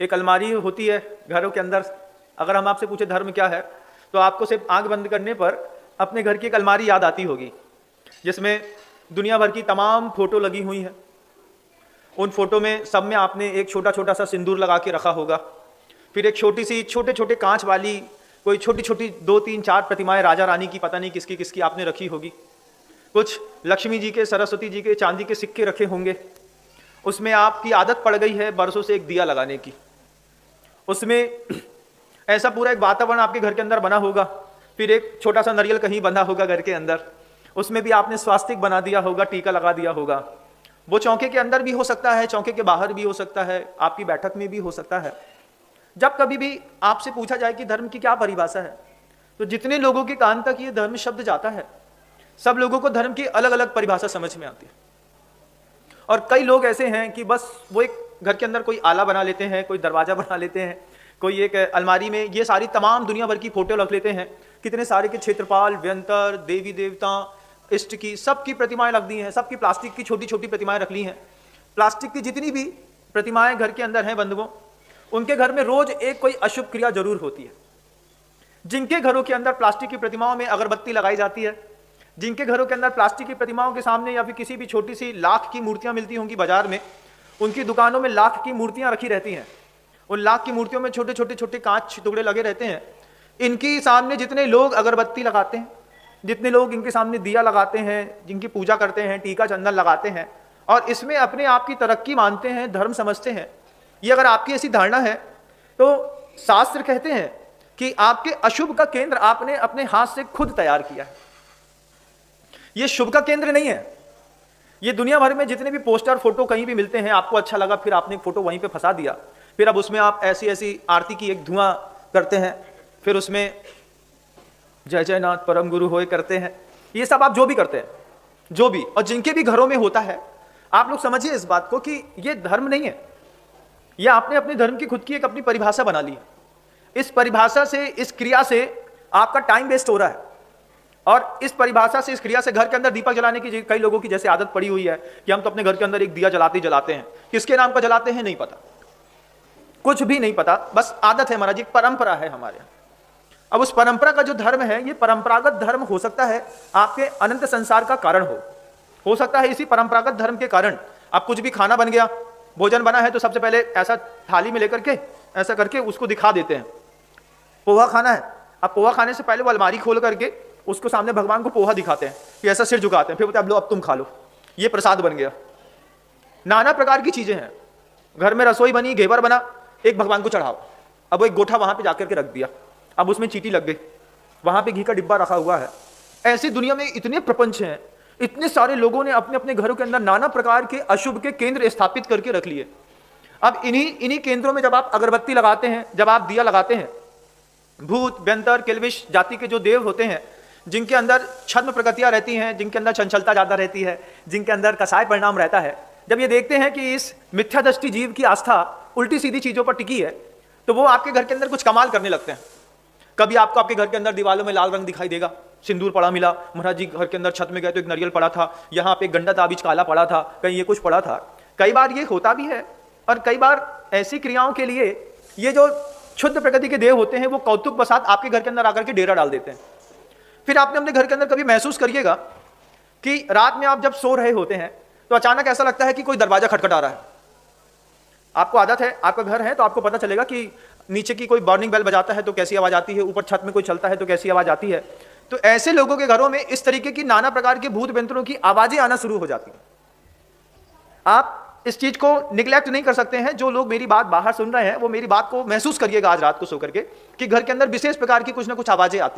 एक अलमारी होती है घरों के अंदर। अगर हम आपसे पूछे धर्म क्या है, तो आपको सिर्फ आंख बंद करने पर अपने घर की एक अलमारी याद आती होगी, जिसमें दुनिया भर की तमाम फोटो लगी हुई हैं। उन फोटो में सब में आपने एक छोटा छोटा सा सिंदूर लगा के रखा होगा। फिर एक छोटी सी छोटे छोटे कांच वाली कोई छोटी छोटी 2 3 4 प्रतिमाएं राजा रानी की, पता नहीं किसकी किसकी आपने रखी होगी। कुछ लक्ष्मी जी के, सरस्वती जी के चांदी के सिक्के रखे होंगे। उसमें आपकी आदत पड़ गई है बरसों से एक दिया लगाने की। उसमें ऐसा पूरा एक वातावरण आपके घर के अंदर बना होगा। फिर एक छोटा सा नारियल कहीं बंधा होगा घर के अंदर, उसमें भी आपने स्वास्तिक बना दिया होगा, टीका लगा दिया होगा। वो चौके के अंदर भी हो सकता है, चौके के बाहर भी हो सकता है, आपकी बैठक में भी हो सकता है। जब कभी भी आपसे पूछा जाए कि धर्म की क्या परिभाषा है, तो जितने लोगों के कान तक ये धर्म शब्द जाता है, सब लोगों को धर्म की अलग अलग परिभाषा समझ में आती है। और कई लोग ऐसे हैं कि बस वो एक घर के अंदर कोई आला बना लेते हैं, कोई दरवाजा बना लेते हैं, कोई एक अलमारी में ये सारी तमाम दुनिया भर की फोटो रख लेते हैं। कितने सारे के क्षेत्रपाल, व्यंतर, देवी देवता, इष्ट की, सबकी प्रतिमाएं रख दी हैं, सबकी प्लास्टिक की छोटी छोटी प्रतिमाएं रख ली हैं। प्लास्टिक की जितनी भी प्रतिमाएं घर के अंदर हैं बंधुओं, उनके घर में रोज एक कोई अशुभ क्रिया जरूर होती है। जिनके घरों के अंदर प्लास्टिक की प्रतिमाओं में अगरबत्ती लगाई जाती है, जिनके घरों के अंदर प्लास्टिक की प्रतिमाओं के सामने या फिर किसी भी छोटी सी लाख की मूर्तियां मिलती होंगी बाजार में, उनकी दुकानों में लाख की मूर्तियां रखी रहती हैं। उन लाख की मूर्तियों में छोटे छोटे छोटे कांच टुकड़े लगे रहते हैं। इनके सामने जितने लोग अगरबत्ती लगाते हैं, जितने लोग इनके सामने दिया लगाते हैं, जिनकी पूजा करते हैं, टीका चंदन लगाते हैं और इसमें अपने आप की तरक्की मानते हैं, धर्म समझते हैं, ये अगर आपकी ऐसी धारणा है तो शास्त्र कहते हैं कि आपके अशुभ का केंद्र आपने अपने हाथ से खुद तैयार किया है। ये शुभ का केंद्र नहीं है। ये दुनिया भर में जितने भी पोस्टर फोटो कहीं भी मिलते हैं, आपको अच्छा लगा, फिर आपने फोटो वहीं पे फंसा दिया, फिर अब उसमें आप ऐसी ऐसी आरती की एक धुआं करते हैं, फिर उसमें जय जय नाथ परम गुरु होए करते हैं। ये सब आप जो भी करते हैं, जो भी, और जिनके भी घरों में होता है, आप लोग समझिए इस बात को कि ये धर्म नहीं है। ये आपने अपने धर्म की खुद की एक अपनी परिभाषा बना ली है। इस परिभाषा से, इस क्रिया से आपका टाइम वेस्ट हो रहा है। और इस परिभाषा से, इस क्रिया से घर के अंदर दीपक जलाने की कई लोगों की जैसे आदत पड़ी हुई है कि हम तो अपने घर के अंदर एक दिया जलाते ही जलाते हैं। किसके नाम का जलाते हैं नहीं पता, कुछ भी नहीं पता, बस आदत है महाराज, एक परंपरा है हमारे यहाँ। अब उस परंपरा का जो धर्म है, ये परंपरागत धर्म हो सकता है आपके अनंत संसार का कारण हो सकता है इसी परंपरागत धर्म के कारण आप कुछ भी, खाना बन गया, भोजन बना है तो सबसे पहले ऐसा थाली में लेकर के ऐसा करके उसको दिखा देते हैं, पोहा खाना है। अब पोहा खाने से पहले वो अलमारी खोल करके उसको सामने भगवान को पोहा दिखाते हैं, फिर ऐसा सिर झुकाते हैं, फिर बोलते हैं अब लो, अब तुम खा लो, ये प्रसाद बन गया। नाना प्रकार की चीजें हैं। घर में रसोई बनी, घेवर बना, एक भगवान को चढ़ाओ, अब वो एक गोठा वहां पे जाकर के रख दिया, अब उसमें चींटी लग गई, वहां पे घी का डिब्बा रखा हुआ है। ऐसी दुनिया में इतने प्रपंच हैं, इतने सारे लोगों ने अपने अपने घरों के अंदर नाना प्रकार के अशुभ के केंद्र स्थापित करके रख लिए। अब इन्हीं केंद्रों में जब आप अगरबत्ती लगाते हैं, जब आप दिया लगाते हैं, भूत, व्यंतर, किल्बिश जाति के जो देव होते हैं, जिनके अंदर छद्म प्रकृतियां रहती हैं, जिनके अंदर चंचलता ज्यादा रहती है, जिनके अंदर कसाय परिणाम रहता है, जब ये देखते हैं कि इस मिथ्यादृष्टि जीव की आस्था उल्टी सीधी चीजों पर टिकी है, तो वो आपके घर के अंदर कुछ कमाल करने लगते हैं। कभी आपको आपके घर के अंदर दीवालों में लाल रंग दिखाई देगा, सिंदूर पड़ा मिला, महाराज जी घर के अंदर छत में गए तो एक नारियल पड़ा था, यहाँ पे गंडा ताबीज काला पड़ा था, कहीं ये कुछ पड़ा था। कई बार ये होता भी है, और कई बार ऐसी क्रियाओं के लिए ये जो क्षुद्र प्रकृति के देव होते हैं, वो कौतुक बसात आपके घर के अंदर आकर के डेरा डाल देते हैं। फिर आपने अपने घर के अंदर कभी महसूस करिएगा कि रात में आप जब सो रहे होते हैं तो अचानक ऐसा लगता है कि कोई दरवाजा खटखटा रहा है। आपको आदत है, आपका घर है तो आपको पता चलेगा कि नीचे की कोई वार्निंग बेल बजाता है तो कैसी आवाज आती है, ऊपर छत में कोई चलता है तो कैसी आवाज आती है। तो ऐसे लोगों के घरों में इस तरीके की नाना प्रकार के भूत व्यंतरों की आवाजें आना शुरू हो जाती हैं। आप इस चीज को निगलेक्ट नहीं कर सकते हैं। जो लोग मेरी बात बाहर सुन रहे हैं वो मेरी बात को महसूस करिएगा आज रात को सो करके कि घर के अंदर विशेष प्रकार की कुछ ना कुछ आवाजें आती हैं।